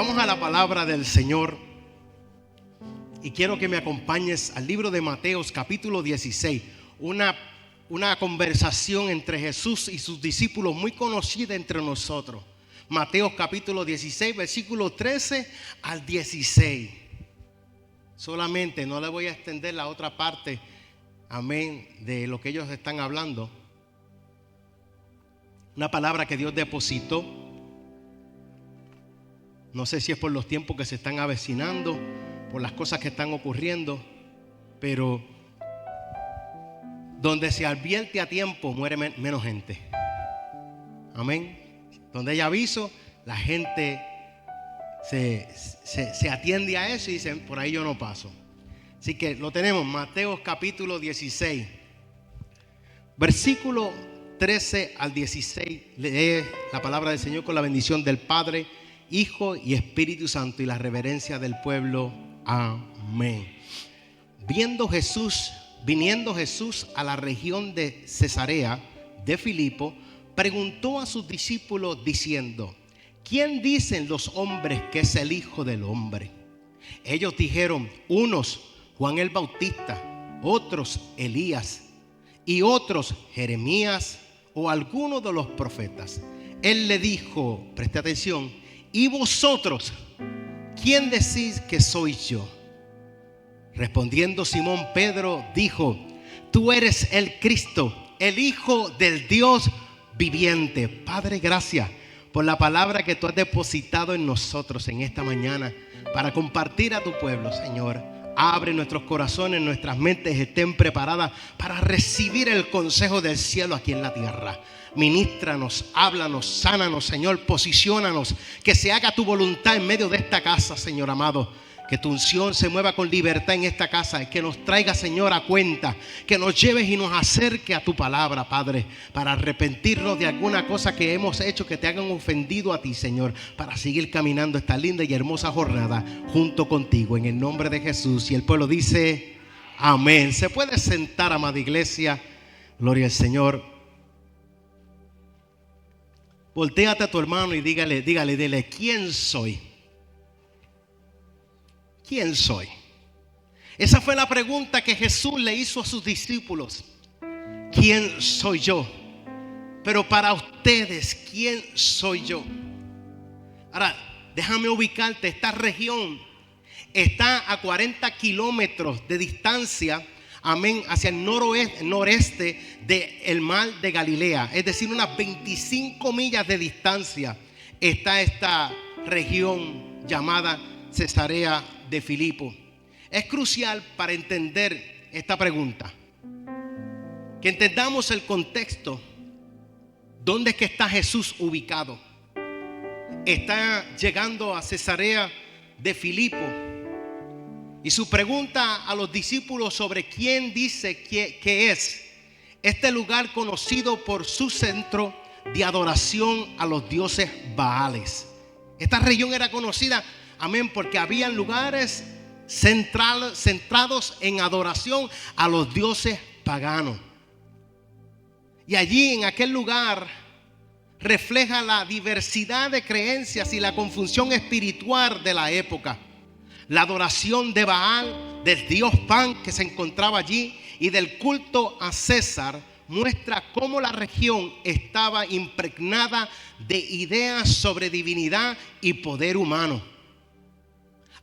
Vamos a la palabra del Señor y quiero que me acompañes al libro de Mateos capítulo 16, una conversación entre Jesús y sus discípulos muy conocida entre nosotros. Mateos capítulo 16, versículo 13 al 16. Solamente no le voy a extender la otra parte, amén, de lo que ellos están hablando. Una palabra que Dios depositó. No sé si es por los tiempos que se están avecinando, por las cosas que están ocurriendo, pero donde se advierte a tiempo muere menos gente. Amén. Donde hay aviso, la gente se atiende a eso y dicen, por ahí yo no paso. Así que lo tenemos, Mateo capítulo 16, versículo 13 al 16. Lee la palabra del Señor con la bendición del Padre, Hijo y Espíritu Santo y la reverencia del pueblo. Amén. Viniendo Jesús a la región de Cesarea de Filipo, preguntó a sus discípulos diciendo: ¿quién dicen los hombres que es el Hijo del Hombre? Ellos dijeron: unos Juan el Bautista, otros Elías y otros Jeremías o alguno de los profetas. Él le dijo, preste atención: ¿y vosotros quién decís que soy yo? Respondiendo Simón Pedro dijo: tú eres el Cristo, el Hijo del Dios viviente. Padre, gracias por la palabra que tú has depositado en nosotros en esta mañana para compartir a tu pueblo, Señor. Abre nuestros corazones, nuestras mentes estén preparadas para recibir el consejo del cielo aquí en la tierra. Ministranos, háblanos, sánanos, Señor, posiciónanos, que se haga tu voluntad en medio de esta casa, Señor amado. Que tu unción se mueva con libertad en esta casa y que nos traiga, Señor, a cuenta, que nos lleves y nos acerque a tu palabra, Padre, para arrepentirnos de alguna cosa que hemos hecho que te hagan ofendido a ti, Señor, para seguir caminando esta linda y hermosa jornada junto contigo, en el nombre de Jesús. Y el pueblo dice amén. Se puede sentar, amada iglesia. Gloria al Señor. Voltéate a tu hermano y dile: ¿quién soy? ¿Quién soy? Esa fue la pregunta que Jesús le hizo a sus discípulos. ¿Quién soy yo? Pero para ustedes, ¿quién soy yo? Ahora, déjame ubicarte. Esta región está a 40 kilómetros de distancia, amén, hacia el noreste del mar de Galilea. Es decir, unas 25 millas de distancia está esta región llamada Cesarea de Filipo. Es crucial para entender esta pregunta que entendamos el contexto. ¿Dónde es que está Jesús ubicado? Está llegando a Cesarea de Filipo y su pregunta a los discípulos sobre quién dice que es este lugar conocido por su centro de adoración a los dioses Baales. Esta región era conocida, amén, porque habían lugares centrados en adoración a los dioses paganos. Y allí, en aquel lugar, refleja la diversidad de creencias y la confusión espiritual de la época. La adoración de Baal, del dios Pan que se encontraba allí, y del culto a César, muestra cómo la región estaba impregnada de ideas sobre divinidad y poder humano.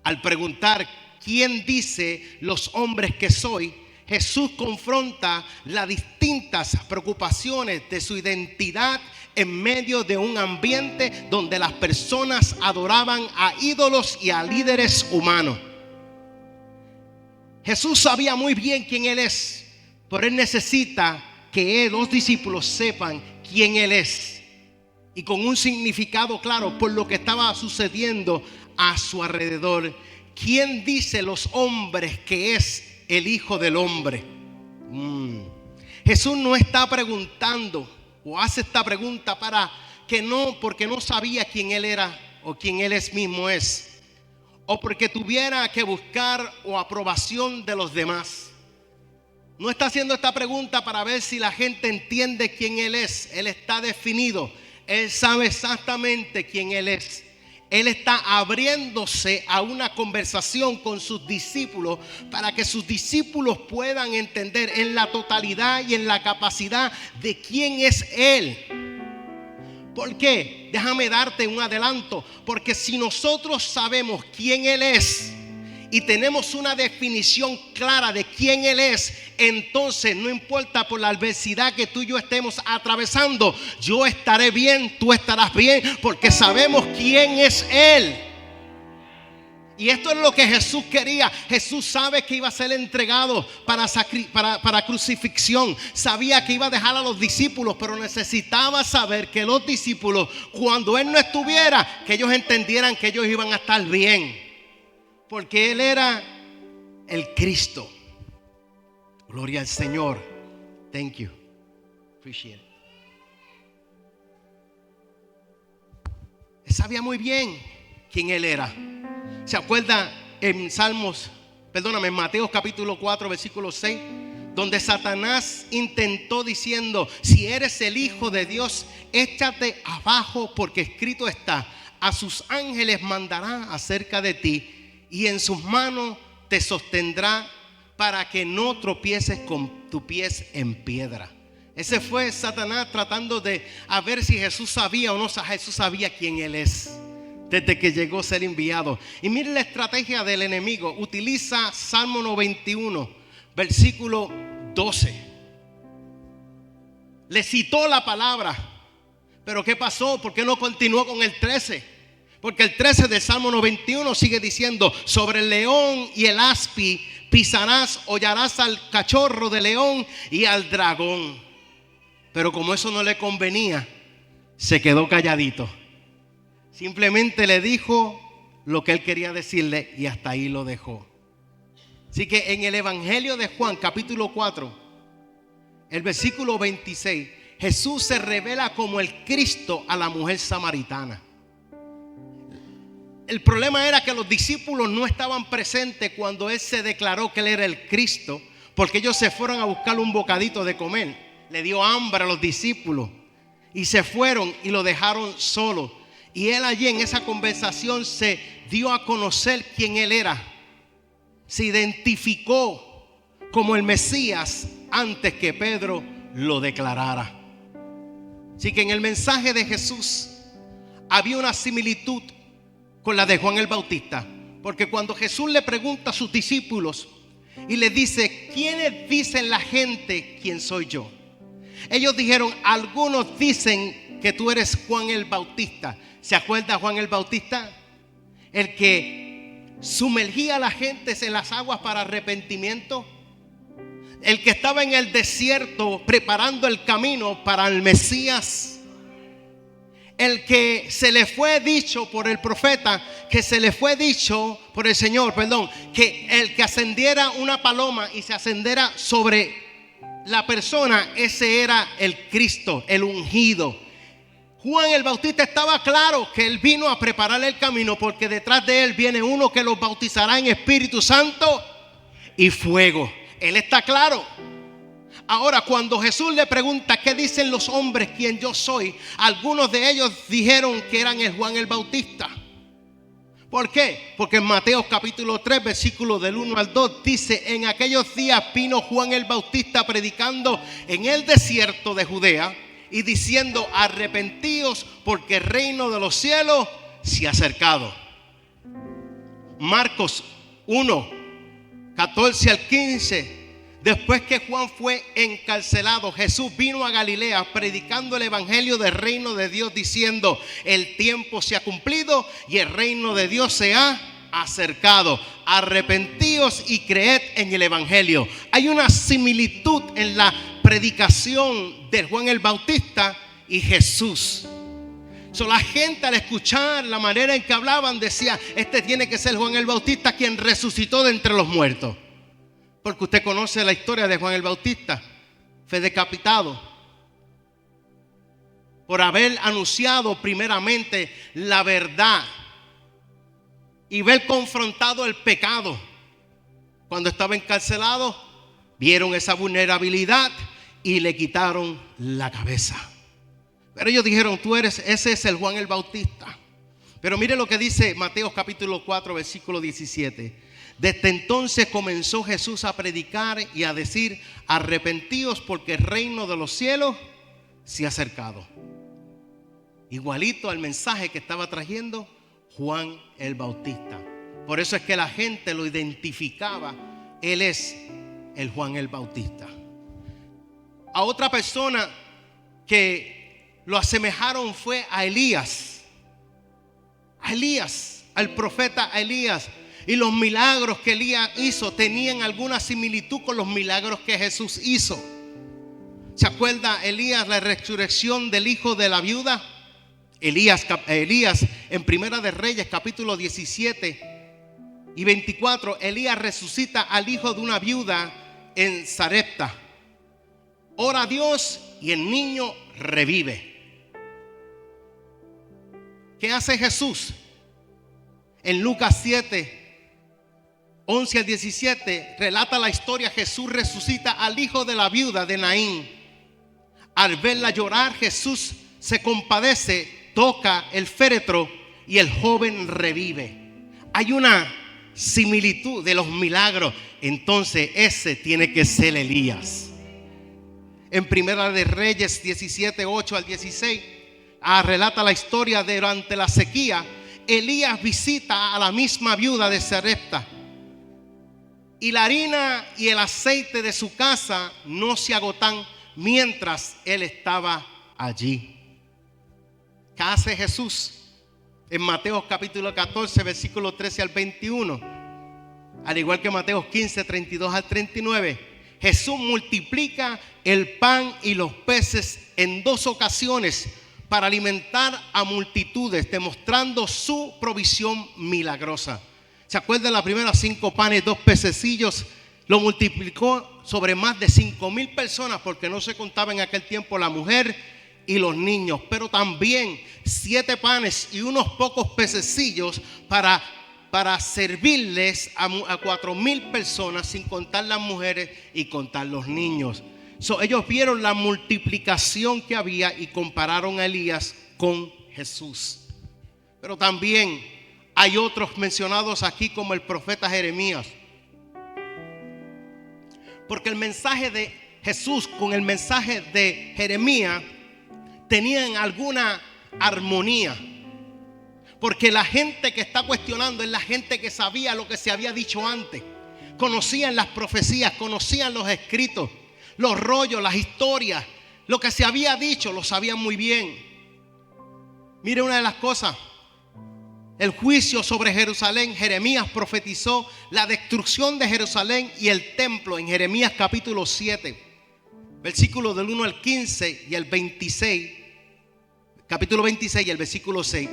Al preguntar ¿quién dice los hombres que soy?, Jesús confronta las distintas preocupaciones de su identidad en medio de un ambiente donde las personas adoraban a ídolos y a líderes humanos. Jesús sabía muy bien quién Él es, pero Él necesita que los discípulos sepan quién Él es, y con un significado claro por lo que estaba sucediendo a su alrededor. ¿Quién dice los hombres que es el Hijo del Hombre? Jesús no está preguntando o hace esta pregunta porque no sabía quién Él era o quién Él mismo es, o porque tuviera que buscar o aprobación de los demás. No está haciendo esta pregunta para ver si la gente entiende quién Él es. Él está definido. Él sabe exactamente quién Él es. Él está abriéndose a una conversación con sus discípulos para que sus discípulos puedan entender en la totalidad y en la capacidad de quién es Él. ¿Por qué? Déjame darte un adelanto. Porque si nosotros sabemos quién Él es y tenemos una definición clara de quién Él es, entonces no importa por la adversidad que tú y yo estemos atravesando, yo estaré bien, tú estarás bien, porque sabemos quién es Él. Y esto es lo que Jesús quería. Jesús sabe que iba a ser entregado para crucifixión. Sabía que iba a dejar a los discípulos, pero necesitaba saber que los discípulos, cuando Él no estuviera, que ellos entendieran que ellos iban a estar bien, porque Él era el Cristo. Gloria al Señor. Thank you. Appreciate it. Él sabía muy bien quién Él era. ¿Se acuerda en en Mateo capítulo 4 versículo 6? Donde Satanás intentó diciendo: si eres el Hijo de Dios, échate abajo, porque escrito está: a sus ángeles mandará acerca de ti, y en sus manos te sostendrá, para que no tropieces con tu pies en piedra. Ese fue Satanás tratando de a ver si Jesús sabía o no. Jesús sabía quién Él es desde que llegó a ser enviado. Y mire la estrategia del enemigo. Utiliza Salmo 91 versículo 12. Le citó la palabra, pero ¿qué pasó? ¿Por qué no continuó con el 13? Porque el 13 del Salmo 91 sigue diciendo: sobre el león y el aspi pisarás, hollarás al cachorro de león y al dragón. Pero como eso no le convenía, se quedó calladito. Simplemente le dijo lo que él quería decirle y hasta ahí lo dejó. Así que en el Evangelio de Juan capítulo 4, el versículo 26, Jesús se revela como el Cristo a la mujer samaritana. El problema era que los discípulos no estaban presentes cuando Él se declaró que Él era el Cristo, porque ellos se fueron a buscar un bocadito de comer. Le dio hambre a los discípulos y se fueron y lo dejaron solo. Y Él allí en esa conversación se dio a conocer quién Él era. Se identificó como el Mesías antes que Pedro lo declarara. Así que en el mensaje de Jesús había una similitud con la de Juan el Bautista. Porque cuando Jesús le pregunta a sus discípulos y les dice: ¿quiénes dicen la gente quién soy yo? Ellos dijeron: algunos dicen que tú eres Juan el Bautista. ¿Se acuerda Juan el Bautista? El que sumergía a la gente en las aguas para arrepentimiento. El que estaba en el desierto preparando el camino para el Mesías. El que se le fue dicho por el profeta, que se le fue dicho por el Señor, que el que ascendiera una paloma y se ascendiera sobre la persona, ese era el Cristo, el ungido. Juan el Bautista estaba claro que él vino a preparar el camino, porque detrás de él viene uno que los bautizará en Espíritu Santo y fuego. Él está claro. Ahora, cuando Jesús le pregunta: ¿qué dicen los hombres quién yo soy?, algunos de ellos dijeron que eran el Juan el Bautista. ¿Por qué? Porque en Mateo capítulo 3 versículo del 1 al 2 dice: en aquellos días vino Juan el Bautista predicando en el desierto de Judea y diciendo: arrepentíos, porque el reino de los cielos se ha acercado. Marcos 1, 14 al 15. Después que Juan fue encarcelado, Jesús vino a Galilea predicando el evangelio del reino de Dios, diciendo: el tiempo se ha cumplido y el reino de Dios se ha acercado. Arrepentíos y creed en el evangelio. Hay una similitud en la predicación de Juan el Bautista y Jesús. La gente, al escuchar la manera en que hablaban, decía: este tiene que ser Juan el Bautista, quien resucitó de entre los muertos. Porque usted conoce la historia de Juan el Bautista. Fue decapitado por haber anunciado primeramente la verdad y ver confrontado el pecado. Cuando estaba encarcelado, vieron esa vulnerabilidad y le quitaron la cabeza. Pero ellos dijeron: ese es el Juan el Bautista. Pero mire lo que dice Mateo capítulo 4, versículo 17. Desde entonces comenzó Jesús a predicar y a decir: arrepentíos, porque el reino de los cielos se ha acercado. Igualito al mensaje que estaba trayendo Juan el Bautista. Por eso es que la gente lo identificaba. Él es el Juan el Bautista. A otra persona que lo asemejaron fue a Elías. Al profeta Elías. Y los milagros que Elías hizo tenían alguna similitud con los milagros que Jesús hizo. ¿Se acuerda Elías la resurrección del hijo de la viuda? Elías en Primera de Reyes capítulo 17 y 24, Elías resucita al hijo de una viuda en Sarepta. Ora a Dios y el niño revive. ¿Qué hace Jesús? En Lucas 7, 11 al 17 relata la historia. Jesús resucita al hijo de la viuda de Naín. Al verla llorar, Jesús se compadece, toca el féretro y el joven revive. Hay una similitud de los milagros. Entonces ese tiene que ser Elías. En Primera de Reyes 17, 8 al 16 relata la historia de durante la sequía. Elías visita a la misma viuda de Sarepta. Y la harina y el aceite de su casa no se agotan mientras él estaba allí. ¿Qué hace Jesús? En Mateo capítulo 14, versículo 13 al 21. Al igual que Mateo 15, 32 al 39. Jesús multiplica el pan y los peces en 2 ocasiones para alimentar a multitudes, demostrando su provisión milagrosa. ¿Se acuerdan las primeras 5 panes, 2 pececillos? Lo multiplicó sobre más de 5,000 personas, porque no se contaba en aquel tiempo la mujer y los niños. Pero también 7 panes y unos pocos pececillos para servirles a 4,000 personas, sin contar las mujeres y contar los niños. Ellos vieron la multiplicación que había y compararon a Elías con Jesús. Pero también hay otros mencionados aquí, como el profeta Jeremías. Porque el mensaje de Jesús con el mensaje de Jeremías tenían alguna armonía. Porque la gente que está cuestionando es la gente que sabía lo que se había dicho antes. Conocían las profecías, conocían los escritos, los rollos, las historias. Lo que se había dicho lo sabían muy bien. Mire una de las cosas. El juicio sobre Jerusalén. Jeremías profetizó la destrucción de Jerusalén y el templo en Jeremías capítulo 7, versículos del 1 al 15 y el 26. Capítulo 26 y el versículo 6.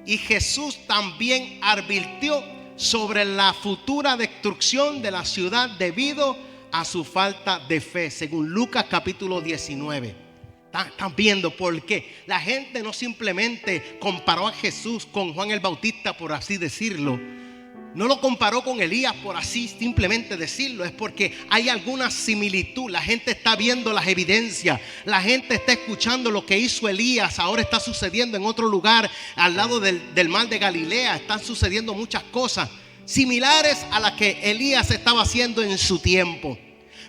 Y Jesús también advirtió sobre la futura destrucción de la ciudad debido a su falta de fe, según Lucas capítulo 19. ¿Están viendo por qué? La gente no simplemente comparó a Jesús con Juan el Bautista, por así decirlo. No lo comparó con Elías por así simplemente decirlo. Es porque hay alguna similitud. La gente está viendo las evidencias. La gente está escuchando lo que hizo Elías. Ahora está sucediendo en otro lugar, al lado del mar de Galilea. Están sucediendo muchas cosas similares a las que Elías estaba haciendo en su tiempo.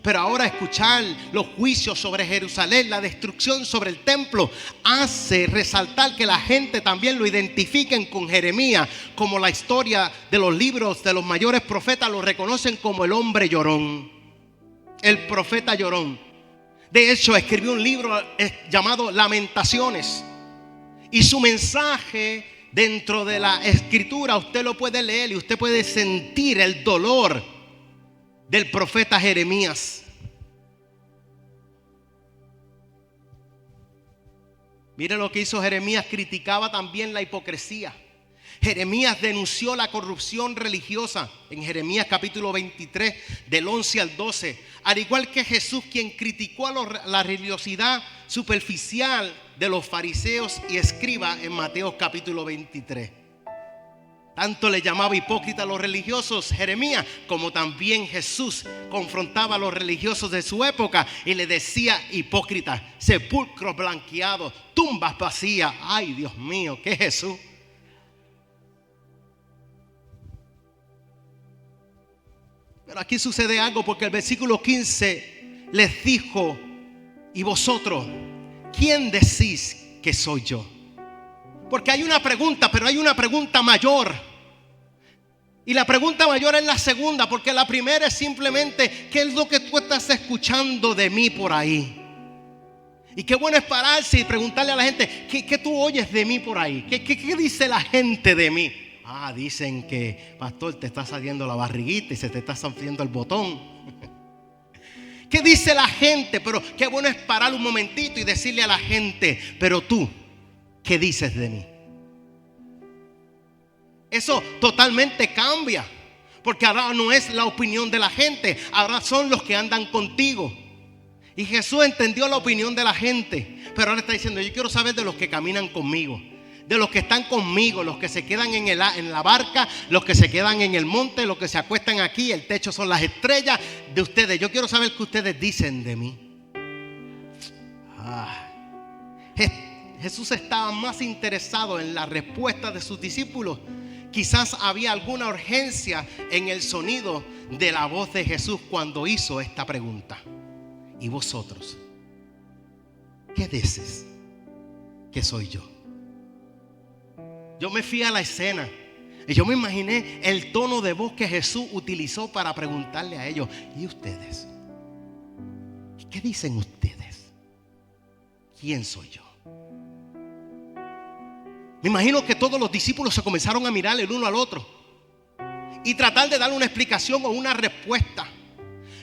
Pero ahora escuchar los juicios sobre Jerusalén, la destrucción sobre el templo, hace resaltar que la gente también lo identifiquen con Jeremías, como la historia de los libros de los mayores profetas lo reconocen como el hombre llorón, el profeta llorón. De hecho, escribió un libro llamado Lamentaciones, y su mensaje dentro de la escritura usted lo puede leer y usted puede sentir el dolor del profeta Jeremías. Mire lo que hizo Jeremías. Criticaba también la hipocresía. Jeremías denunció la corrupción religiosa en Jeremías capítulo 23 del 11 al 12. Al igual que Jesús, quien criticó la religiosidad superficial de los fariseos y escribas en Mateo capítulo 23. Tanto le llamaba hipócrita a los religiosos Jeremías, como también Jesús confrontaba a los religiosos de su época y le decía hipócritas, sepulcros blanqueados, tumbas vacías. Ay, Dios mío, ¿qué es Jesús? Pero aquí sucede algo, porque el versículo 15 les dijo: ¿y vosotros quién decís que soy yo? Porque hay una pregunta, pero hay una pregunta mayor. Y la pregunta mayor es la segunda, porque la primera es simplemente: ¿qué es lo que tú estás escuchando de mí por ahí? Y qué bueno es pararse y preguntarle a la gente: ¿qué tú oyes de mí por ahí? ¿Qué dice la gente de mí? Ah, dicen que, pastor, te está saliendo la barriguita y se te está saliendo el botón. ¿Qué dice la gente? Pero qué bueno es parar un momentito y decirle a la gente: pero tú, ¿qué dices de mí? Eso totalmente cambia, porque ahora no es la opinión de la gente, ahora son los que andan contigo. Y Jesús entendió la opinión de la gente, pero ahora está diciendo: yo quiero saber de los que caminan conmigo, de los que están conmigo, los que se quedan en la barca, los que se quedan en el monte, los que se acuestan aquí, el techo son las estrellas de ustedes. Yo quiero saber qué ustedes dicen de mí. Jesús estaba más interesado en la respuesta de sus discípulos. Quizás había alguna urgencia en el sonido de la voz de Jesús cuando hizo esta pregunta: ¿y vosotros qué dices que soy yo? Yo me fui a la escena y yo me imaginé el tono de voz que Jesús utilizó para preguntarle a ellos: ¿y ustedes? ¿Qué dicen ustedes? ¿Quién soy yo? Me imagino que todos los discípulos se comenzaron a mirar el uno al otro y tratar de darle una explicación o una respuesta.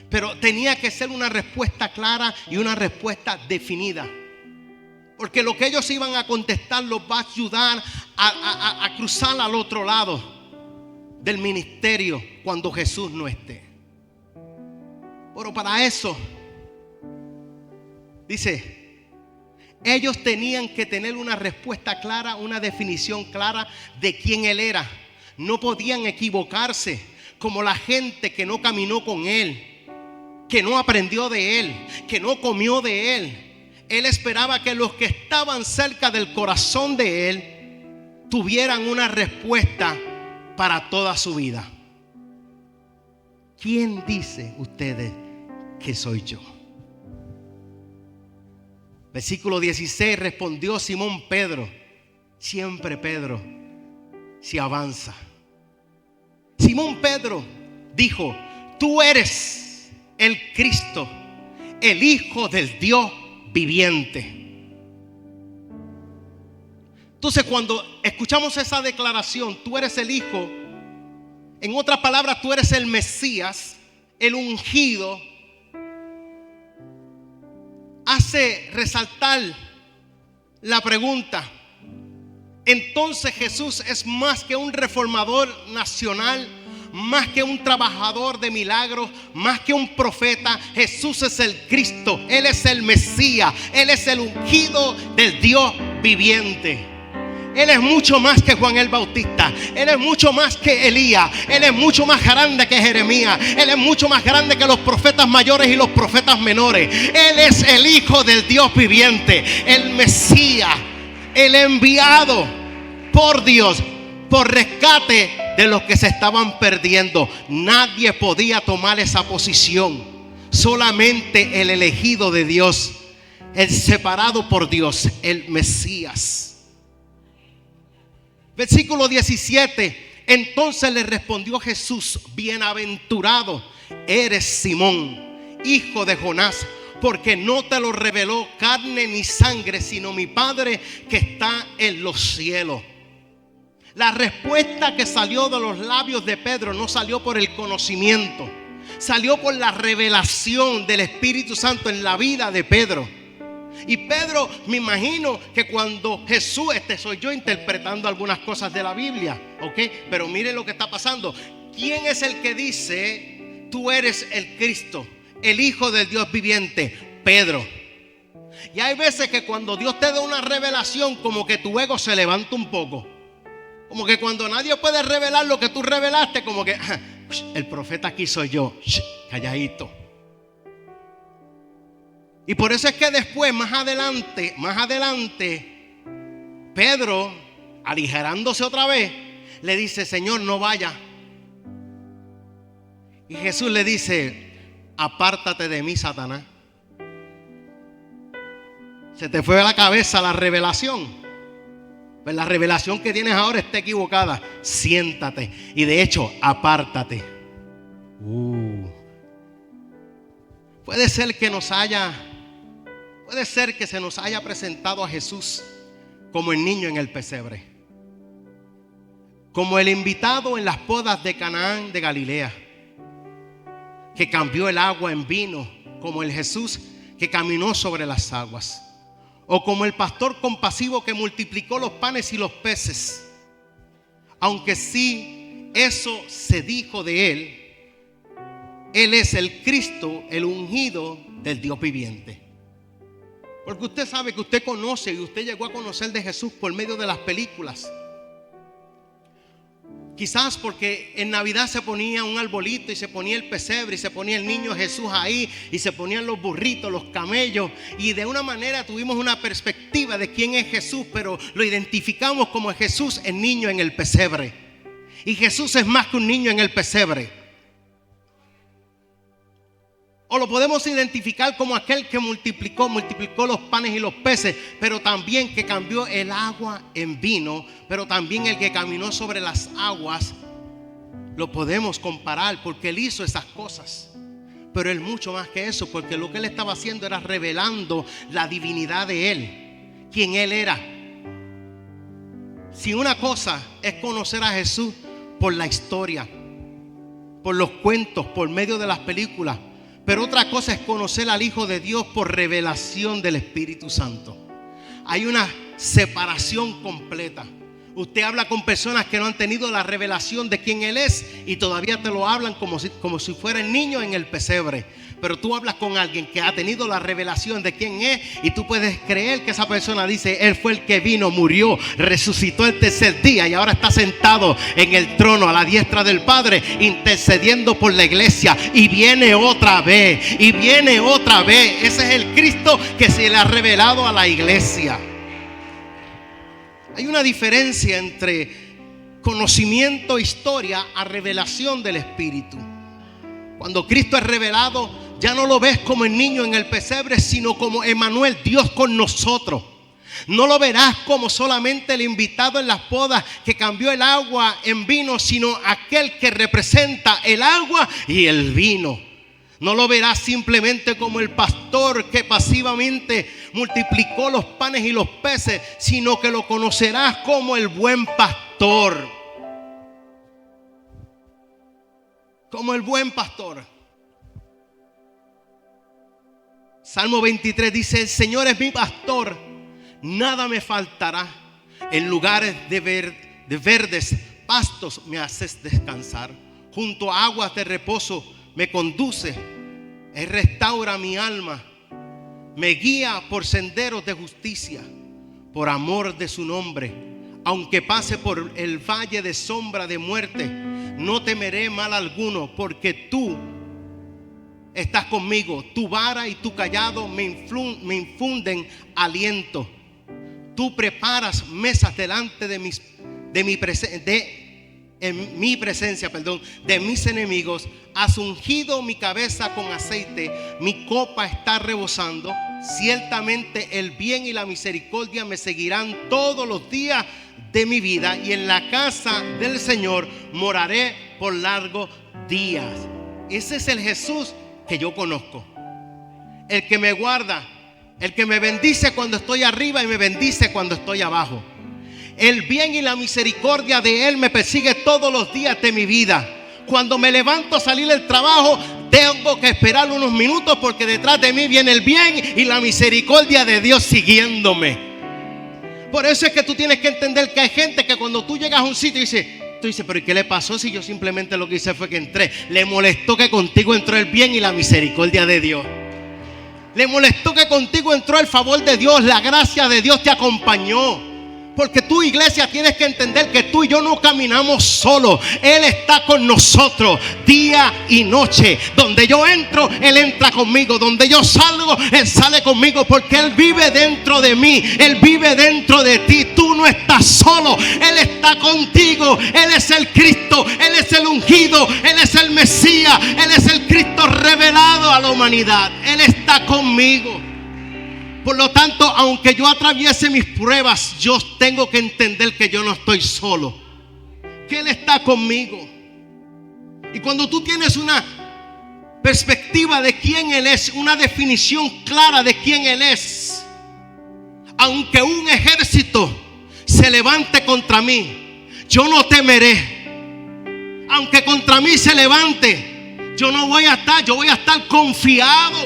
Pero tenía que ser una respuesta clara y una respuesta definida, porque lo que ellos iban a contestar los va a ayudar a cruzar al otro lado del ministerio cuando Jesús no esté. Pero para eso, dice, ellos tenían que tener una respuesta clara, una definición clara de quién Él era. No podían equivocarse como la gente que no caminó con Él, que no aprendió de Él, que no comió de Él. Él esperaba que los que estaban cerca del corazón de Él tuvieran una respuesta para toda su vida. ¿Quién dice ustedes que soy yo? Versículo 16: respondió Simón Pedro. Siempre Pedro se avanza. Simón Pedro dijo: tú eres el Cristo, el Hijo del Dios viviente. Entonces, cuando escuchamos esa declaración: tú eres el Hijo, en otras palabras, tú eres el Mesías, el ungido, hace resaltar la pregunta: entonces Jesús es más que un reformador nacional, más que un trabajador de milagros, más que un profeta. Jesús es el Cristo, Él es el Mesías, Él es el ungido del Dios viviente. Él es mucho más que Juan el Bautista. Él es mucho más que Elías. Él es mucho más grande que Jeremías. Él es mucho más grande que los profetas mayores y los profetas menores. Él es el Hijo del Dios viviente, el Mesías, el enviado por Dios por rescate de los que se estaban perdiendo. Nadie podía tomar esa posición, solamente el elegido de Dios, el separado por Dios, el Mesías. Versículo 17: entonces le respondió Jesús: bienaventurado eres Simón, hijo de Jonás, porque no te lo reveló carne ni sangre, sino mi Padre que está en los cielos. La respuesta que salió de los labios de Pedro no salió por el conocimiento, salió por la revelación del Espíritu Santo en la vida de Pedro. Y Pedro, me imagino que cuando Jesús, soy yo interpretando algunas cosas de la Biblia, ¿ok? Pero miren lo que está pasando. ¿Quién es el que dice: tú eres el Cristo, el Hijo del Dios viviente? Pedro. Y hay veces que cuando Dios te da una revelación, como que tu ego se levanta un poco. Como que cuando nadie puede revelar lo que tú revelaste, como que el profeta aquí soy yo, calladito. Y por eso es que después, más adelante, Pedro, aligerándose otra vez, le dice: Señor, no vaya. Y Jesús le dice: apártate de mí, Satanás. Se te fue a la cabeza la revelación. Pues la revelación que tienes ahora está equivocada. Siéntate. Y de hecho, apártate. Puede ser que se nos haya presentado a Jesús como el niño en el pesebre, como el invitado en las bodas de Canaán de Galilea, que cambió el agua en vino, como el Jesús que caminó sobre las aguas, o como el pastor compasivo que multiplicó los panes y los peces. Aunque sí, eso se dijo de él, él es el Cristo, el ungido del Dios viviente. Porque usted sabe que usted conoce y usted llegó a conocer de Jesús por medio de las películas. Quizás porque en Navidad se ponía un arbolito y se ponía el pesebre y se ponía el niño Jesús ahí y se ponían los burritos, los camellos, y de una manera tuvimos una perspectiva de quién es Jesús, pero lo identificamos como Jesús, el niño en el pesebre. Y Jesús es más que un niño en el pesebre. O lo podemos identificar como aquel que multiplicó los panes y los peces, pero también que cambió el agua en vino, pero también el que caminó sobre las aguas. Lo podemos comparar porque él hizo esas cosas, pero él mucho más que eso, porque lo que él estaba haciendo era revelando la divinidad de él, quién él era. Si una cosa es conocer a Jesús por la historia, por los cuentos, por medio de las películas, pero otra cosa es conocer al Hijo de Dios por revelación del Espíritu Santo. Hay una separación completa. Usted habla con personas que no han tenido la revelación de quién Él es y todavía te lo hablan como si fuera el niño en el pesebre. Pero tú hablas con alguien que ha tenido la revelación de quién es y tú puedes creer que esa persona dice: Él fue el que vino, murió, resucitó el tercer día y ahora está sentado en el trono a la diestra del Padre, intercediendo por la iglesia, y viene otra vez, y viene otra vez. Ese es el Cristo que se le ha revelado a la iglesia. Hay una diferencia entre conocimiento, historia, a revelación del Espíritu. Cuando Cristo es revelado, ya no lo ves como el niño en el pesebre, sino como Emmanuel, Dios con nosotros. No lo verás como solamente el invitado en las bodas que cambió el agua en vino, sino aquel que representa el agua y el vino. No lo verás simplemente como el pastor que pasivamente multiplicó los panes y los peces, sino que lo conocerás como el buen pastor. Como el buen pastor. Salmo 23 dice: el Señor es mi pastor, nada me faltará. En lugares de verdes pastos me haces descansar. Junto a aguas de reposo me conduce. Él restaura mi alma. Me guía por senderos de justicia, por amor de su nombre. Aunque pase por el valle de sombra de muerte, no temeré mal alguno, porque tú estás conmigo. Tu vara y tu cayado me infunden aliento. Tú preparas mesas delante de mi presencia, de mis enemigos. Has ungido mi cabeza con aceite, mi copa está rebosando. Ciertamente el bien y la misericordia me seguirán todos los días de mi vida, y en la casa del Señor moraré por largos días. Ese es el Jesús que yo conozco, el que me guarda, el que me bendice cuando estoy arriba y me bendice cuando estoy abajo. El bien y la misericordia de Él me persigue todos los días de mi vida. Cuando me levanto a salir del trabajo, tengo que esperar unos minutos, porque detrás de mí viene el bien y la misericordia de Dios siguiéndome. Por eso es que tú tienes que entender que hay gente que cuando tú llegas a un sitio tú dices: pero ¿y qué le pasó si yo simplemente lo que hice fue que entré? Le molestó que contigo entró el bien y la misericordia de Dios. Le molestó que contigo entró el favor de Dios, la gracia de Dios te acompañó. Porque tú, iglesia, tienes que entender que tú y yo no caminamos solos. Él está con nosotros día y noche. Donde yo entro, Él entra conmigo. Donde yo salgo, Él sale conmigo. Porque Él vive dentro de mí. Él vive dentro de ti. Tú no estás solo. Él está contigo. Él es el Cristo. Él es el ungido. Él es el Mesías, Él es el Cristo revelado a la humanidad. Él está conmigo. Por lo tanto, aunque yo atraviese mis pruebas, yo tengo que entender que yo no estoy solo, que Él está conmigo. Y cuando tú tienes una perspectiva de quién Él es, una definición clara de quién Él es, aunque un ejército se levante contra mí, yo no temeré. Aunque contra mí se levante, yo voy a estar confiado,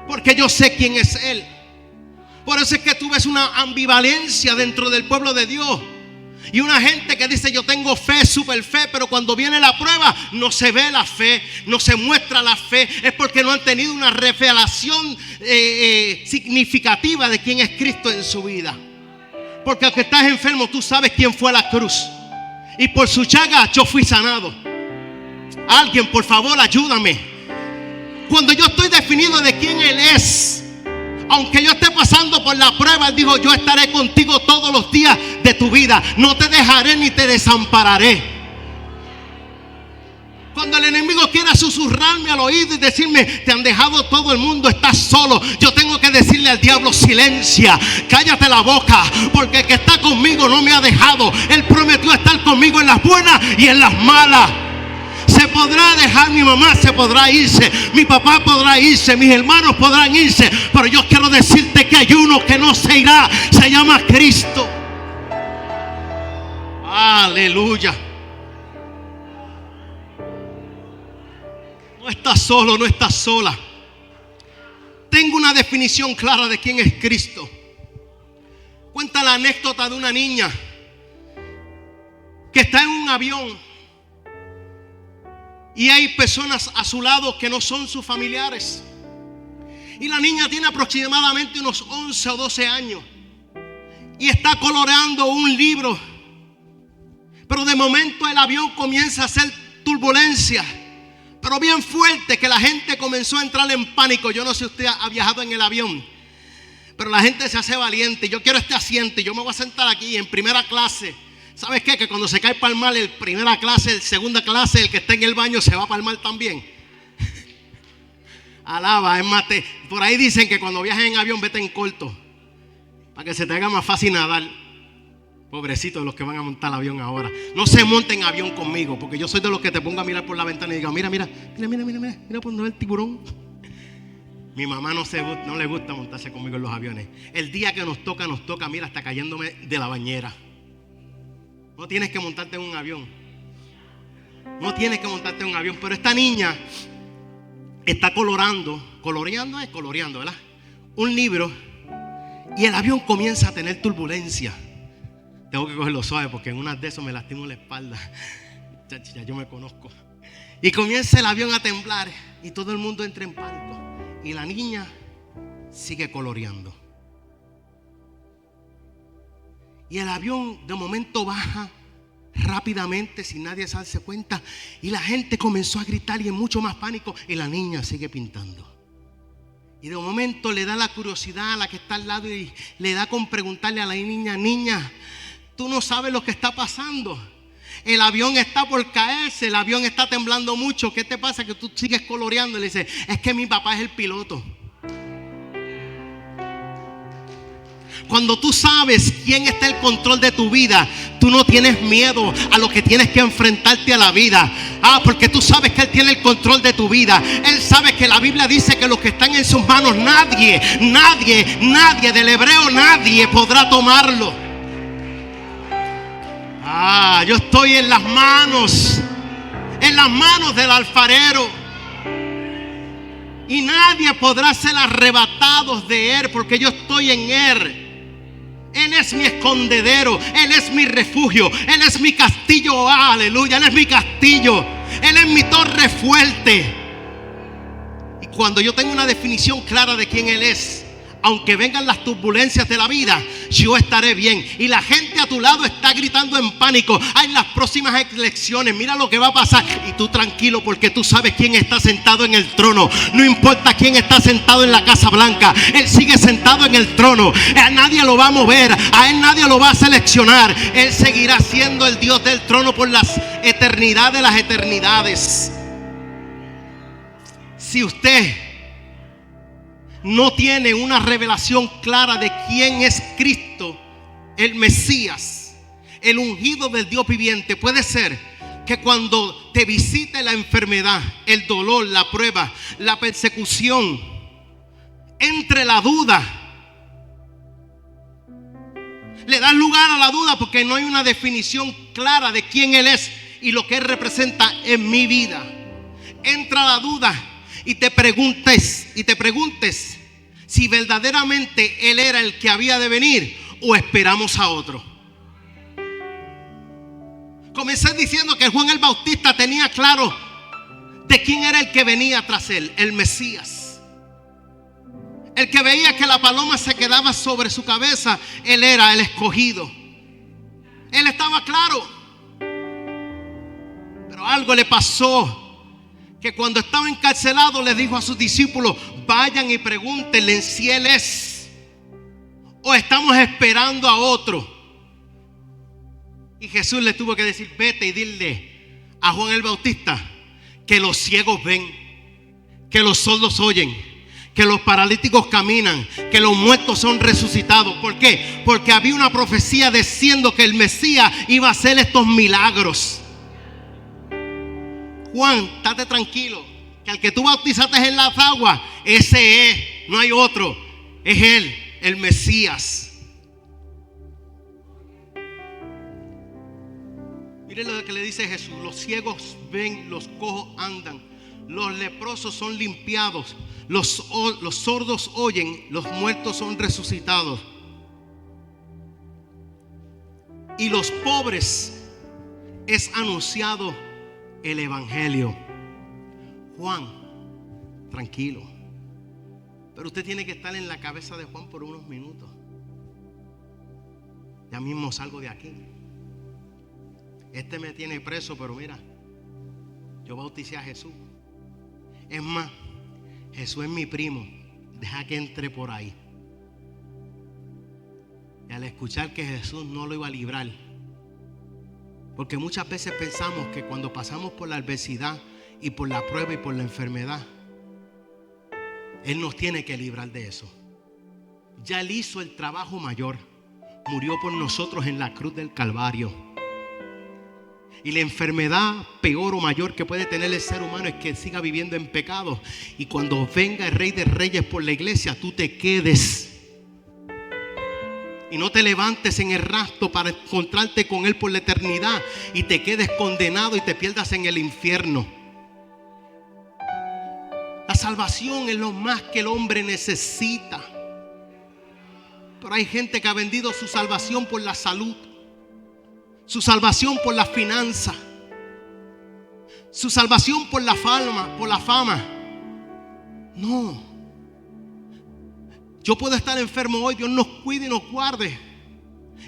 porque yo sé quién es Él. Por eso es que tú ves una ambivalencia dentro del pueblo de Dios. Y una gente que dice: yo tengo fe, super fe, pero cuando viene la prueba no se ve la fe, no se muestra la fe. Es porque no han tenido una revelación significativa de quién es Cristo en su vida. Porque aunque estás enfermo, tú sabes quién fue a la cruz, y por su llaga yo fui sanado. Alguien, por favor, ayúdame. Cuando yo estoy definido de quién Él es, aunque yo esté pasando por la prueba, Él dijo: yo estaré contigo todos los días de tu vida, no te dejaré ni te desampararé. Cuando el enemigo quiera susurrarme al oído y decirme: te han dejado todo el mundo, estás solo, yo tengo que decirle al diablo: silencia, cállate la boca, porque el que está conmigo no me ha dejado. Él prometió estar conmigo en las buenas y en las malas. Se podrá dejar mi mamá, se podrá irse, mi papá podrá irse, mis hermanos podrán irse, pero yo quiero decirte que hay uno que no se irá. Se llama Cristo. Aleluya. No estás solo, no estás sola. Tengo una definición clara de quién es Cristo. Cuenta la anécdota de una niña que está en un avión y hay personas a su lado que no son sus familiares. Y la niña tiene aproximadamente unos 11 o 12 años y está coloreando un libro. Pero de momento el avión comienza a hacer turbulencia, pero bien fuerte, que la gente comenzó a entrar en pánico. Yo no sé si usted ha viajado en el avión, pero la gente se hace valiente. Yo quiero este asiento y yo me voy a sentar aquí en primera clase. ¿Sabes qué? Que cuando se cae para el mar, el primera clase, el segunda clase, el que está en el baño se va para el mar también. Alaba, es mate. Por ahí dicen que cuando viajes en avión, vete en corto, para que se te haga más fácil nadar. Pobrecitos los que van a montar el avión ahora. No se monten en avión conmigo, porque yo soy de los que te pongo a mirar por la ventana y digo: mira por donde va el tiburón. Mi mamá no le gusta montarse conmigo en los aviones. El día que nos toca, mira, hasta cayéndome de la bañera. No tienes que montarte en un avión. No tienes que montarte en un avión. Pero esta niña está coloreando, ¿verdad? Un libro. Y el avión comienza a tener turbulencia. Tengo que cogerlo suave porque en una de esos me lastimo la espalda. Ya yo me conozco. Y comienza el avión a temblar y todo el mundo entra en pánico. Y la niña sigue coloreando. Y el avión de momento baja rápidamente sin nadie se darse cuenta. Y la gente comenzó a gritar y en mucho más pánico. Y la niña sigue pintando. Y de momento le da la curiosidad a la que está al lado y le da con preguntarle a la niña: niña, tú no sabes lo que está pasando. El avión está por caerse, el avión está temblando mucho. ¿Qué te pasa que tú sigues coloreando? Y le dice: es que mi papá es el piloto. Cuando tú sabes quién está en el control de tu vida, tú no tienes miedo a lo que tienes que enfrentarte a la vida. Porque tú sabes que Él tiene el control de tu vida. Él sabe que la Biblia dice que los que están en sus manos, nadie del hebreo, nadie podrá tomarlo. Yo estoy en las manos del alfarero. Y nadie podrá ser arrebatado de Él, porque yo estoy en Él. Él es mi escondedero, Él es mi refugio, Él es mi castillo, aleluya, Él es mi castillo, Él es mi torre fuerte. Y cuando yo tengo una definición clara de quién Él es, aunque vengan las turbulencias de la vida, yo estaré bien. Y la gente a tu lado está gritando en pánico: hay las próximas elecciones, mira lo que va a pasar. Y tú tranquilo, porque tú sabes quién está sentado en el trono. No importa quién está sentado en la Casa Blanca, Él sigue sentado en el trono. A nadie lo va a mover, a Él nadie lo va a seleccionar. Él seguirá siendo el Dios del trono por las eternidades de las eternidades. Si usted no tiene una revelación clara de quién es Cristo, el Mesías, el ungido del Dios viviente, puede ser que cuando te visite la enfermedad, el dolor, la prueba, la persecución, entre la duda. Le das lugar a la duda porque no hay una definición clara de quién Él es y lo que Él representa en mi vida. Entra la duda y te preguntes si verdaderamente Él era el que había de venir o esperamos a otro. Comencé diciendo que Juan el Bautista tenía claro de quién era el que venía tras él, el Mesías. El que veía que la paloma se quedaba sobre su cabeza, él era el escogido. Él estaba claro. Pero algo le pasó, que cuando estaba encarcelado le dijo a sus discípulos: vayan y pregúntenle si Él es, o estamos esperando a otro. Y Jesús le tuvo que decir: vete y dile a Juan el Bautista que los ciegos ven, que los sordos oyen, que los paralíticos caminan, que los muertos son resucitados. ¿Por qué? Porque había una profecía diciendo que el Mesías iba a hacer estos milagros. Juan, estate tranquilo, que al que tú bautizaste en las aguas, ese es, no hay otro, es Él, el Mesías. Miren lo que le dice Jesús: los ciegos ven, los cojos andan, los leprosos son limpiados, los sordos oyen, los muertos son resucitados, y los pobres es anunciado el evangelio. Juan, tranquilo, pero usted tiene que estar en la cabeza de Juan por unos minutos. Ya mismo salgo de aquí. Este me tiene preso, pero mira, yo bauticé a Jesús. Es más, Jesús es mi primo, deja que entre por ahí. Y al escuchar que Jesús no lo iba a librar, porque muchas veces pensamos que cuando pasamos por la adversidad y por la prueba y por la enfermedad, Él nos tiene que librar de eso. Ya Él hizo el trabajo mayor, murió por nosotros en la cruz del Calvario. Y la enfermedad peor o mayor que puede tener el ser humano es que siga viviendo en pecado. Y cuando venga el Rey de Reyes por la iglesia, tú te quedes y no te levantes en el rastro para encontrarte con Él por la eternidad y te quedes condenado y te pierdas en el infierno. La salvación es lo más que el hombre necesita. Pero hay gente que ha vendido su salvación por la salud, su salvación por la finanza, su salvación por la fama. No. Yo puedo estar enfermo hoy, Dios nos cuide y nos guarde,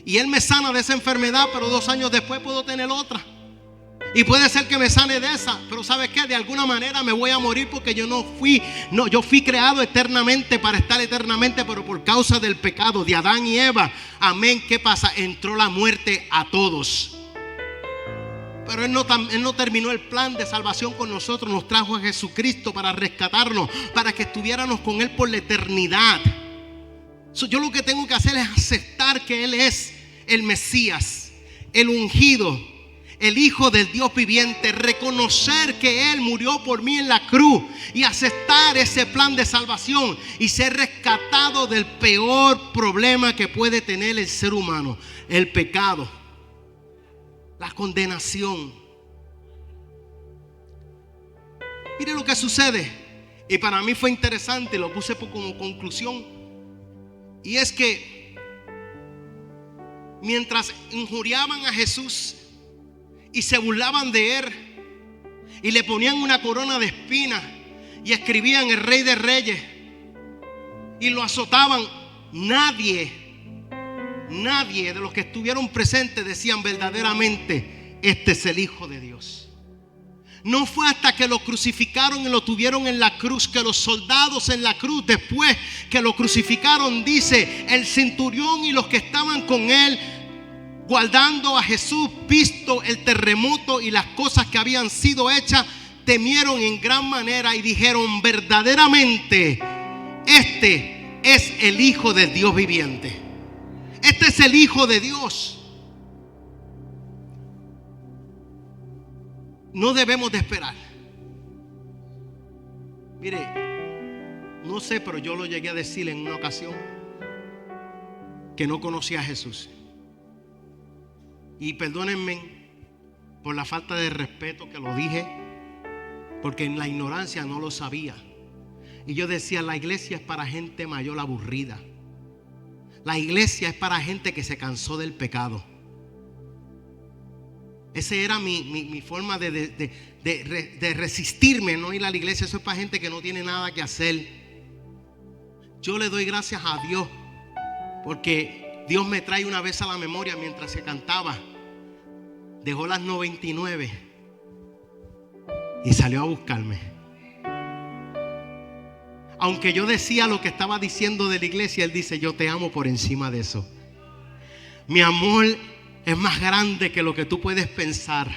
y Él me sana de esa enfermedad, pero 2 años después puedo tener otra. Y puede ser que me sane de esa, pero ¿sabes qué? De alguna manera me voy a morir, porque yo fui creado eternamente para estar eternamente, pero por causa del pecado de Adán y Eva, amén, ¿qué pasa? Entró la muerte a todos. Pero Él no terminó el plan de salvación con nosotros. Nos trajo a Jesucristo para rescatarnos, para que estuviéramos con Él por la eternidad. Yo lo que tengo que hacer es aceptar que Él es el Mesías, el ungido, el Hijo del Dios viviente. Reconocer que Él murió por mí en la cruz y aceptar ese plan de salvación y ser rescatado del peor problema que puede tener el ser humano: el pecado, la condenación. Mire lo que sucede, y para mí fue interesante, lo puse como conclusión. Y es que mientras injuriaban a Jesús y se burlaban de Él y le ponían una corona de espinas y escribían el Rey de Reyes y lo azotaban, nadie nadie de los que estuvieron presentes decían verdaderamente: este es el Hijo de Dios. No fue hasta que lo crucificaron y lo tuvieron en la cruz, que los soldados en la cruz, después que lo crucificaron, dice, el centurión y los que estaban con él guardando a Jesús, visto el terremoto y las cosas que habían sido hechas, temieron en gran manera y dijeron: verdaderamente este es el Hijo del Dios viviente. Este es el Hijo de Dios. No debemos de esperar. Mire, no sé, pero yo lo llegué a decir en una ocasión, que no conocía a Jesús. Y perdónenme por la falta de respeto que lo dije, porque en la ignorancia no lo sabía. Y yo decía: la iglesia es para gente mayor aburrida. La iglesia es para gente que se cansó del pecado. Esa era mi forma de resistirme, no ir a la iglesia. Eso es para gente que no tiene nada que hacer. Yo le doy gracias a Dios, porque Dios me trae una vez a la memoria mientras se cantaba. Dejó las 99 y salió a buscarme. Aunque yo decía lo que estaba diciendo de la iglesia, Él dice: yo te amo por encima de eso. Mi amor es más grande que lo que tú puedes pensar.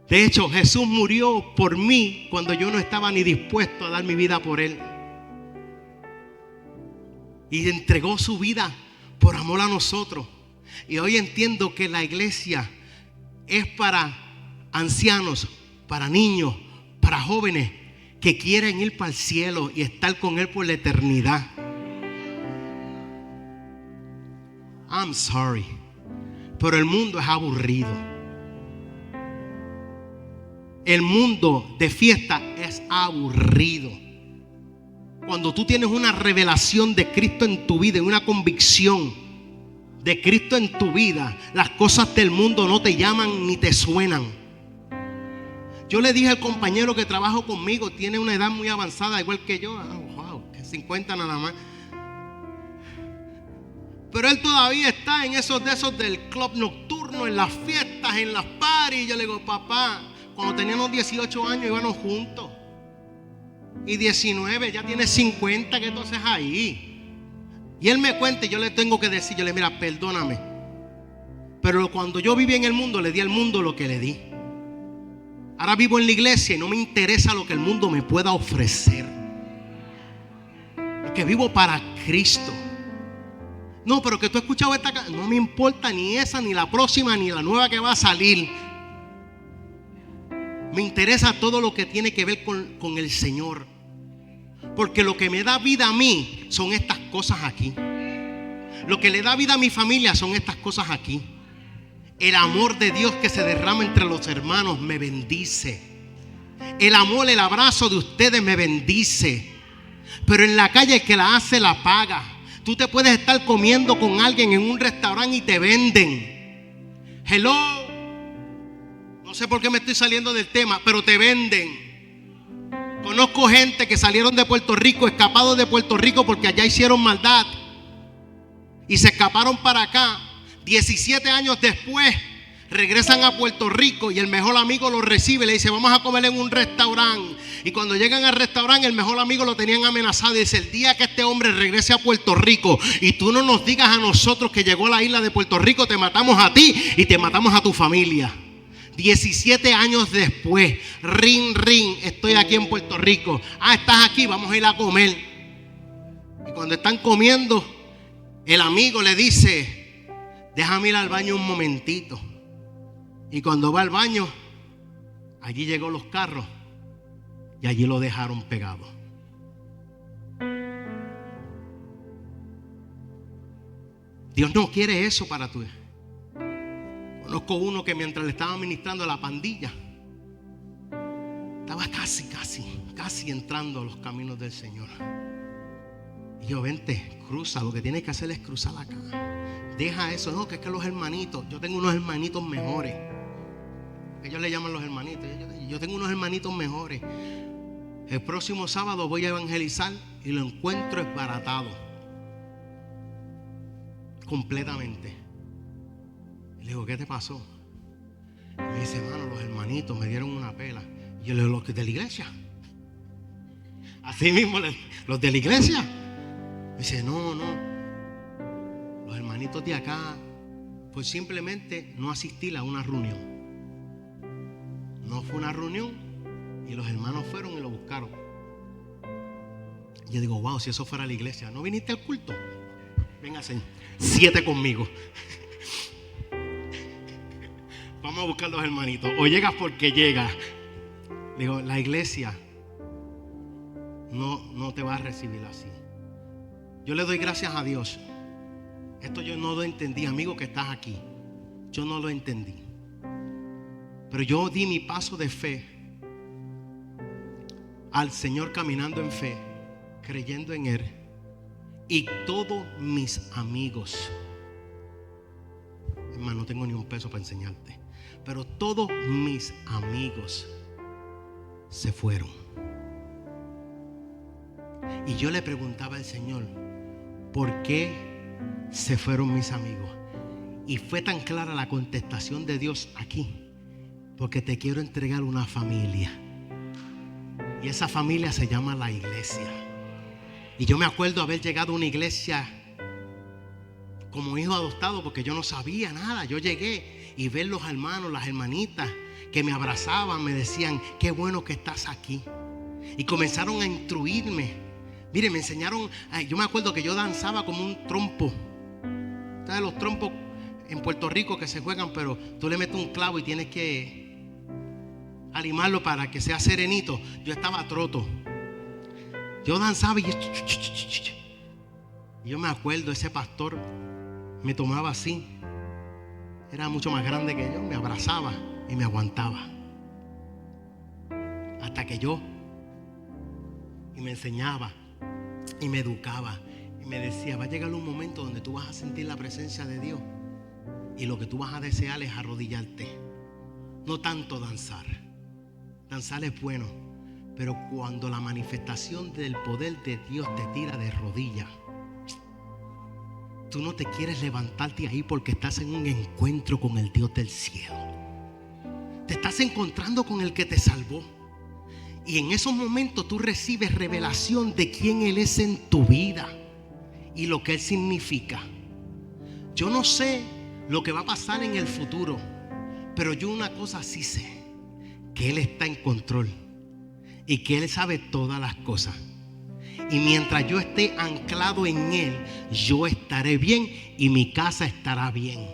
De hecho, Jesús murió por mí cuando yo no estaba ni dispuesto a dar mi vida por Él. Y entregó su vida por amor a nosotros. Y hoy entiendo que la iglesia es para ancianos, para niños, para jóvenes que quieren ir para el cielo y estar con Él por la eternidad. I'm sorry, pero el mundo es aburrido. El mundo de fiesta es aburrido. Cuando tú tienes una revelación de Cristo en tu vida, y una convicción de Cristo en tu vida, las cosas del mundo no te llaman ni te suenan. Yo le dije al compañero que trabaja conmigo, tiene una edad muy avanzada, igual que yo. Wow, que 50 nada más. Pero él todavía está en esos del club nocturno, en las fiestas, en las parties. Yo le digo: papá, cuando teníamos 18 años íbamos juntos. Y 19, ya tiene 50, ¿qué entonces ahí? Y él me cuenta y yo le tengo que decir, yo le digo: mira, perdóname, pero cuando yo viví en el mundo, le di al mundo lo que le di. Ahora vivo en la iglesia y no me interesa lo que el mundo me pueda ofrecer, porque vivo para Cristo. No, pero que tú has escuchado esta canción, no me importa ni esa, ni la próxima, ni la nueva que va a salir. Me interesa todo lo que tiene que ver con el Señor, porque lo que me da vida a mí son estas cosas aquí. Lo que le da vida a mi familia son estas cosas aquí. El amor de Dios que se derrama entre los hermanos me bendice. El amor, el abrazo de ustedes me bendice. Pero en la calle el que la hace la paga. Tú te puedes estar comiendo con alguien en un restaurante y te venden. Hello. No sé por qué me estoy saliendo del tema, pero te venden. Conozco gente que salieron de Puerto Rico, escapados de Puerto Rico porque allá hicieron maldad y se escaparon para acá. 17 años después regresan a Puerto Rico y el mejor amigo los recibe y le dice: vamos a comer en un restaurante. Y cuando llegan al restaurante, el mejor amigo lo tenían amenazado y dice: el día que este hombre regrese a Puerto Rico y tú no nos digas a nosotros que llegó a la isla de Puerto Rico, te matamos a ti y te matamos a tu familia. 17 años después, ring, estoy aquí en Puerto Rico. Estás aquí, vamos a ir a comer. Y cuando están comiendo, el amigo le dice: déjame ir al baño un momentito. Y cuando va al baño, allí llegó los carros y allí lo dejaron pegado. Dios no quiere eso para tu hija. Conozco uno que mientras le estaba ministrando a la pandilla, estaba casi entrando a los caminos del Señor. Y yo: vente, cruza, lo que tienes que hacer es cruzar acá. Deja eso, no, que es que los hermanitos, yo tengo unos hermanitos mejores. Ellos le llaman los hermanitos. Yo tengo unos hermanitos mejores. El próximo sábado voy a evangelizar y lo encuentro esbaratado. completamente. Le digo, ¿qué te pasó? Y me dice, hermano, los hermanitos me dieron una pela. Y yo le digo, ¿los de la iglesia? Así mismo, los de la iglesia. Me dice, no. Los hermanitos de acá, pues simplemente no asistir a una reunión. No fue una reunión y los hermanos fueron y lo buscaron. Y yo digo, wow, si eso fuera la iglesia, ¿no viniste al culto? Véngase, 7 conmigo. Vamos a buscar los hermanitos. O llegas porque llegas. Digo, la iglesia no te va a recibir así. Yo le doy gracias a Dios. Esto yo no lo entendí, amigo que estás aquí. Yo no lo entendí. Pero yo di mi paso de fe al Señor, caminando en fe, creyendo en Él. Y todos mis amigos, hermano, no tengo ni un peso para enseñarte, pero todos mis amigos se fueron. Y yo le preguntaba al Señor, ¿por qué se fueron mis amigos? Y fue tan clara la contestación de Dios aquí: porque te quiero entregar una familia. Y esa familia se llama la iglesia. Y yo me acuerdo haber llegado a una iglesia como hijo adoptado, porque yo no sabía nada. Yo llegué y ver los hermanos, las hermanitas que me abrazaban, me decían, qué bueno que estás aquí. Y comenzaron a instruirme. Mire, me enseñaron, yo me acuerdo que yo danzaba como un trompo. ¿Sabes los trompos en Puerto Rico que se juegan, pero tú le metes un clavo y tienes que animarlo para que sea serenito? Yo estaba troto. Yo danzaba y yo me acuerdo, ese pastor me tomaba así. Era mucho más grande que yo, me abrazaba y me aguantaba. Hasta que y me enseñaba y me educaba y me decía, va a llegar un momento donde tú vas a sentir la presencia de Dios y lo que tú vas a desear es arrodillarte. No tanto danzar. Danzar es bueno, pero cuando la manifestación del poder de Dios te tira de rodillas, tú no te quieres levantarte ahí porque estás en un encuentro con el Dios del cielo. Te estás encontrando con el que te salvó. Y en esos momentos tú recibes revelación de quién Él es en tu vida y lo que Él significa. Yo no sé lo que va a pasar en el futuro, pero yo una cosa sí sé: que Él está en control y que Él sabe todas las cosas. Y mientras yo esté anclado en Él, yo estaré bien y mi casa estará bien.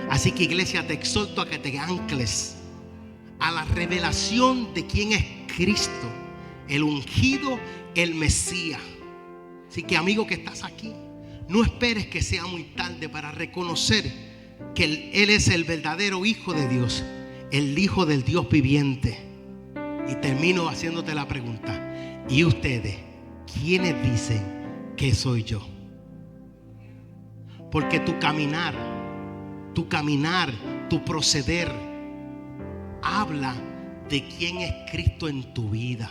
Así que, iglesia, te exhorto a que te ancles a la revelación de quién es Cristo, el ungido, el Mesías. Así que, amigo que estás aquí, no esperes que sea muy tarde para reconocer que Él es el verdadero Hijo de Dios, el Hijo del Dios viviente. Y termino haciéndote la pregunta: ¿y ustedes quiénes dicen que soy yo? Porque tu caminar, tu proceder habla de quién es Cristo en tu vida.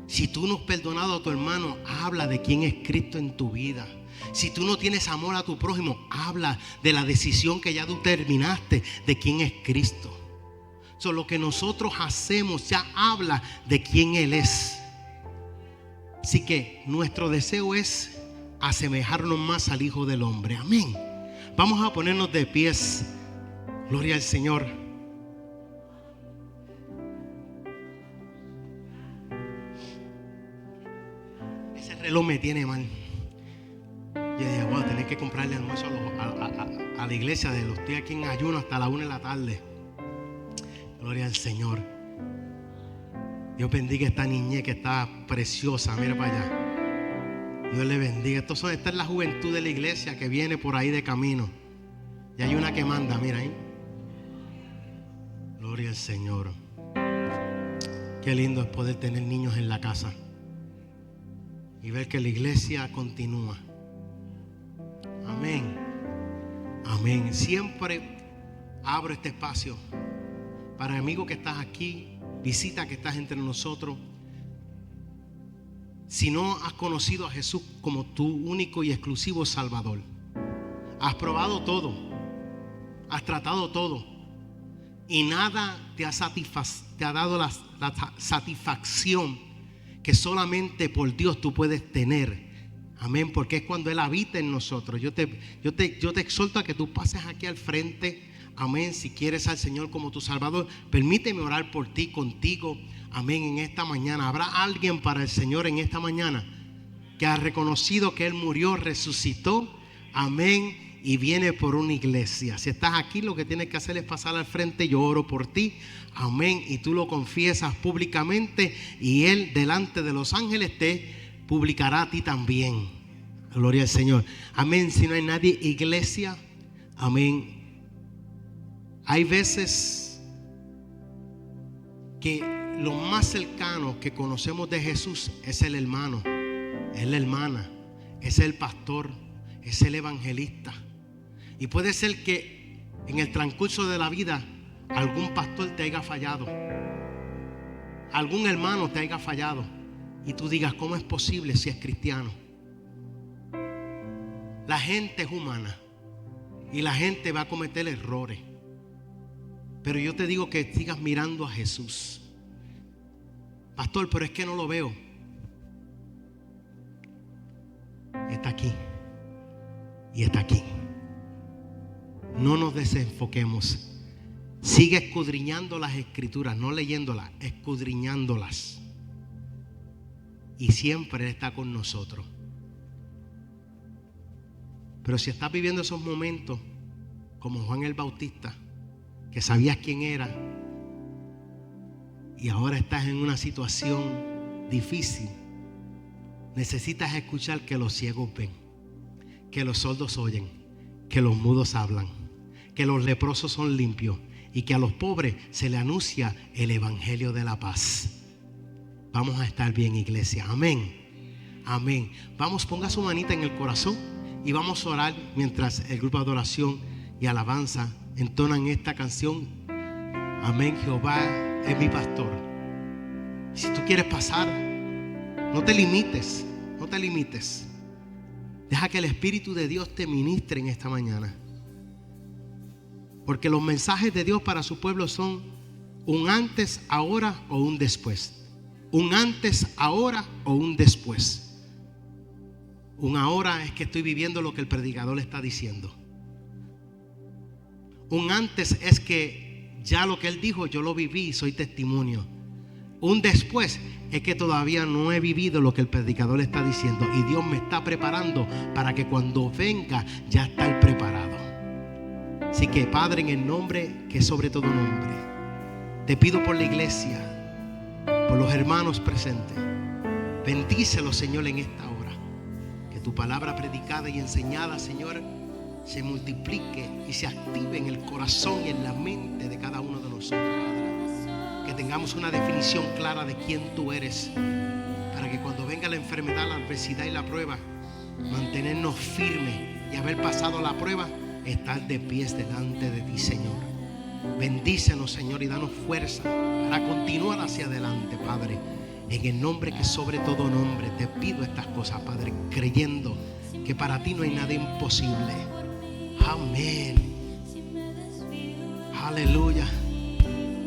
Si tú no has perdonado a tu hermano, habla de quién es Cristo en tu vida. Si tú no tienes amor a tu prójimo, habla de la decisión que ya tú terminaste, de quién es Cristo. Lo que nosotros hacemos ya habla de quién Él es. Así que nuestro deseo es asemejarnos más al Hijo del Hombre. Amén. Vamos a ponernos de pies. Gloria al Señor. Ese reloj me tiene mal. Yo dije, wow, tenés que comprarle almuerzo a la iglesia. Estoy aquí en ayuno hasta la 1 de la tarde. Gloria al Señor. Dios bendiga a esta niñez que está preciosa. Mira para allá. Dios le bendiga. Esta es la juventud de la iglesia que viene por ahí de camino. Y hay una que manda, mira ahí. Gloria al Señor. Qué lindo es poder tener niños en la casa y ver que la iglesia continúa. Amén. Amén. Siempre abro este espacio para amigo que estás aquí, visita que estás entre nosotros. si no has conocido a Jesús como tu único y exclusivo Salvador. Has probado todo, has tratado todo y nada te ha dado la satisfacción que solamente por Dios tú puedes tener. Amén, porque es cuando Él habita en nosotros. Yo te exhorto a que tú pases aquí al frente. Amén, si quieres al Señor como tu Salvador, permíteme orar por ti, contigo. Amén, en esta mañana. ¿Habrá alguien para el Señor en esta mañana que ha reconocido que Él murió, resucitó? Amén, y viene por una iglesia. Si estás aquí, lo que tienes que hacer es pasar al frente. Yo oro por ti. Amén, y tú lo confiesas públicamente y Él delante de los ángeles te publicará a ti también. Gloria al Señor. Amén. Si no hay nadie, iglesia, amén. Hay veces que lo más cercano que conocemos de Jesús es el hermano, es la hermana, es el pastor, es el evangelista. Y puede ser que en el transcurso de la vida algún pastor te haya fallado, algún hermano te haya fallado, y tú digas, ¿cómo es posible si es cristiano? La gente es humana y la gente va a cometer errores. Pero yo te digo que sigas mirando a Jesús. Pastor, pero es que no lo veo. Está aquí y está aquí. No nos desenfoquemos. Sigue escudriñando las escrituras, no leyéndolas, escudriñándolas. Y siempre Él está con nosotros. Pero si estás viviendo esos momentos como Juan el Bautista, que sabías quién era y ahora estás en una situación difícil, necesitas escuchar que los ciegos ven, que los sordos oyen, que los mudos hablan, que los leprosos son limpios y que a los pobres se le anuncia el evangelio de la paz. Vamos a estar bien, iglesia. Amén. Amén. Vamos, ponga su manita en el corazón y vamos a orar mientras el grupo de adoración y alabanza entonan esta canción. Amén. Jehová es mi pastor. Si tú quieres pasar, no te limites. No te limites. Deja que el Espíritu de Dios te ministre en esta mañana. Porque los mensajes de Dios para su pueblo son un antes, ahora o un después. Un antes, ahora o un después. Un ahora es que estoy viviendo lo que el predicador está diciendo. Un antes es que ya lo que él dijo yo lo viví y soy testimonio. Un después es que todavía no he vivido lo que el predicador está diciendo y Dios me está preparando para que cuando venga ya estar preparado. Así que, Padre, en el nombre que es sobre todo nombre, te pido por la iglesia, por los hermanos presentes. Bendícelos, Señor, en esta hora. Que tu palabra predicada y enseñada, Señor, se multiplique y se active en el corazón y en la mente de cada uno de nosotros, Padre. Que tengamos una definición clara de quién tú eres, para que cuando venga la enfermedad, la adversidad y la prueba, mantenernos firmes y haber pasado la prueba, estar de pies delante de ti, Señor. Bendícenos, Señor, y danos fuerza para continuar hacia adelante, Padre. En el nombre que sobre todo nombre te pido estas cosas, Padre, creyendo que para ti no hay nada imposible. Amén. Aleluya.